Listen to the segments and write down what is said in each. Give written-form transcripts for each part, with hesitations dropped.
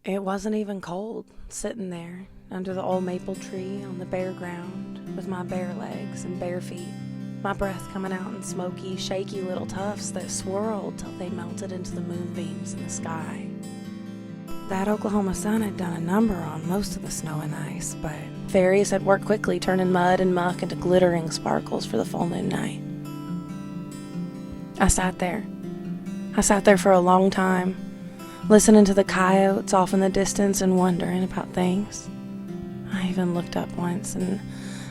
It wasn't even cold, sitting there under the old maple tree on the bare ground with my bare legs and bare feet, my breath coming out in smoky, shaky little tufts that swirled till they melted into the moonbeams in the sky. That Oklahoma sun had done a number on most of the snow and ice, but fairies had worked quickly, turning mud and muck into glittering sparkles for the full moon night. I sat there for a long time, listening to the coyotes off in the distance and wondering about things. I even looked up once and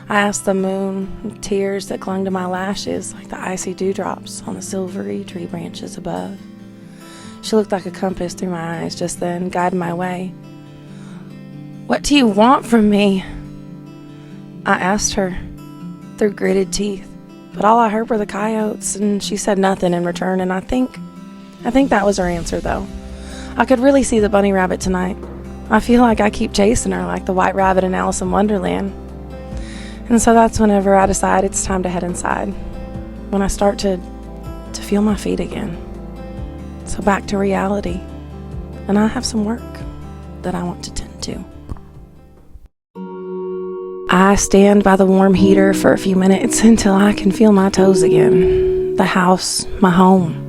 I asked the moon, tears that clung to my lashes like the icy dewdrops on the silvery tree branches above. She looked like a compass through my eyes just then, guiding my way. "What do you want from me?" I asked her through gritted teeth, but all I heard were the coyotes, and she said nothing in return, and I think that was her answer, though. I could really see the bunny rabbit tonight. I feel like I keep chasing her like the white rabbit in Alice in Wonderland. And so that's whenever I decide it's time to head inside, when I start to feel my feet again. So back to reality, and I have some work that I want to tend to. I stand by the warm heater for a few minutes until I can feel my toes again. The house, my home,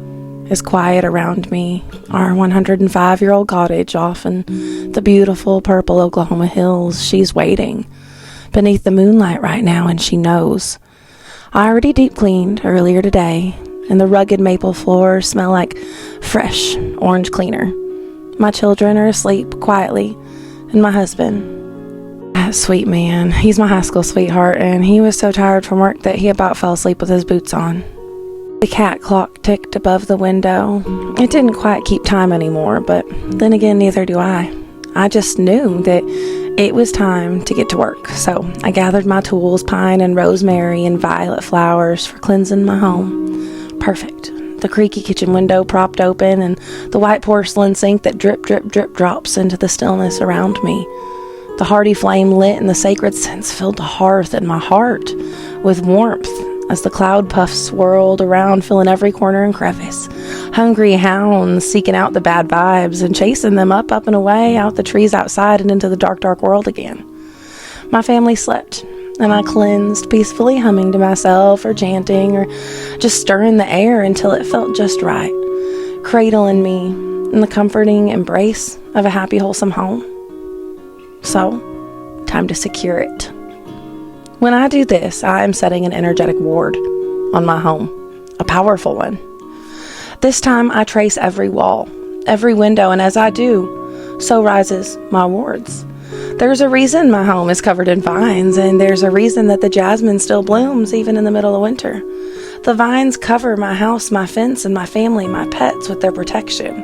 is quiet around me. Our 105-year-old cottage off in the beautiful purple Oklahoma hills. She's waiting beneath the moonlight right now, and she knows. I already deep cleaned earlier today, and the rugged maple floors smell like fresh orange cleaner. My children are asleep quietly, and my husband, that sweet man, he's my high school sweetheart, and he was so tired from work that he about fell asleep with his boots on. The cat clock ticked above the window. It didn't quite keep time anymore, but then again, neither do I. I just knew that it was time to get to work, so I gathered my tools, pine and rosemary and violet flowers for cleansing my home. Perfect. The creaky kitchen window propped open and the white porcelain sink that drip, drip, drip drops into the stillness around me. The hearty flame lit and the sacred scents filled the hearth and my heart with warmth as the cloud puffs swirled around, filling every corner and crevice. Hungry hounds seeking out the bad vibes and chasing them up and away, out the trees outside and into the dark, dark world again. My family slept, and I cleansed, peacefully humming to myself or chanting or just stirring the air until it felt just right, cradling me in the comforting embrace of a happy, wholesome home. So, time to secure it. When I do this, I am setting an energetic ward on my home, a powerful one. This time I trace every wall, every window, and as I do, so rises my wards. There's a reason my home is covered in vines, and there's a reason that the jasmine still blooms even in the middle of winter. The vines cover my house, my fence, and my family, my pets with their protection.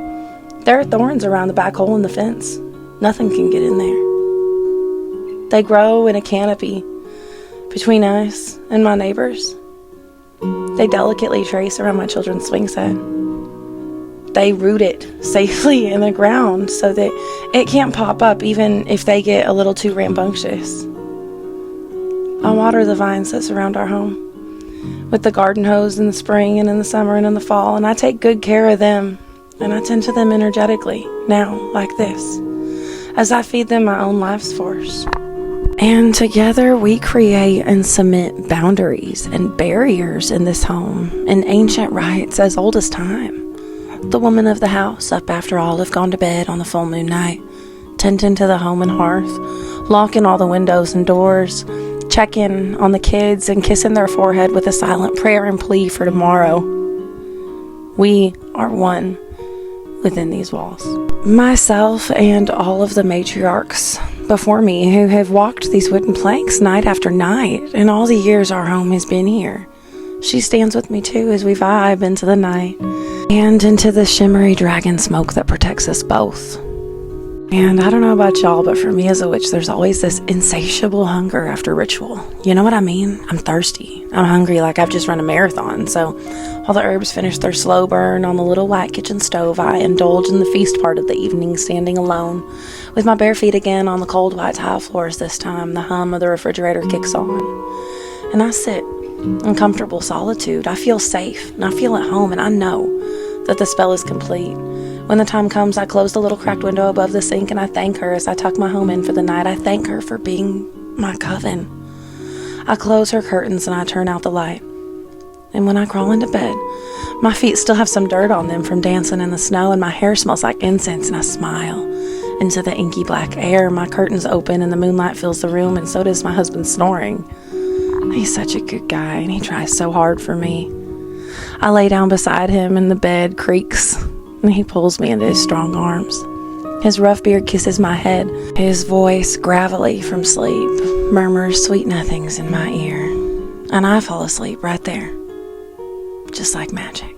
There are thorns around the back hole in the fence. Nothing can get in there. They grow in a canopy between us and my neighbors. They delicately trace around my children's swing set. They root it safely in the ground so that it can't pop up even if they get a little too rambunctious. I water the vines that surround our home with the garden hose in the spring and in the summer and in the fall, and I take good care of them, and I tend to them energetically now like this as I feed them my own life's force. And together we create and cement boundaries and barriers in this home and ancient rites as old as time. The woman of the house, up after all have gone to bed on the full moon night, tending to the home and hearth, locking all the windows and doors, checking on the kids and kissing their forehead with a silent prayer and plea for tomorrow. We are one within these walls. Myself and all of the matriarchs before me who have walked these wooden planks night after night in all the years our home has been here. She stands with me too as we vibe into the night and into the shimmery dragon smoke that protects us both. And I don't know about y'all, but for me as a witch, there's always this insatiable hunger after ritual. You know what I mean? I'm thirsty. I'm hungry like I've just run a marathon. So while the herbs finish their slow burn on the little white kitchen stove, I indulge in the feast part of the evening, standing alone, with my bare feet again on the cold white tile floors this time. The hum of the refrigerator kicks on, and I sit in comfortable solitude. I feel safe, and I feel at home, and I know that the spell is complete When the time comes, I close the little cracked window above the sink and I thank her as I tuck my home in for the night. I thank her for being my coven. I close her curtains and I turn out the light. And when I crawl into bed, my feet still have some dirt on them from dancing in the snow, and my hair smells like incense, and I smile into the inky black air. My curtains open and the moonlight fills the room, and so does my husband snoring. He's such a good guy, and he tries so hard for me. I lay down beside him, and the bed creaks, and he pulls me into his strong arms. His rough beard kisses my head. His voice, gravelly from sleep, murmurs sweet nothings in my ear. And I fall asleep right there, just like magic.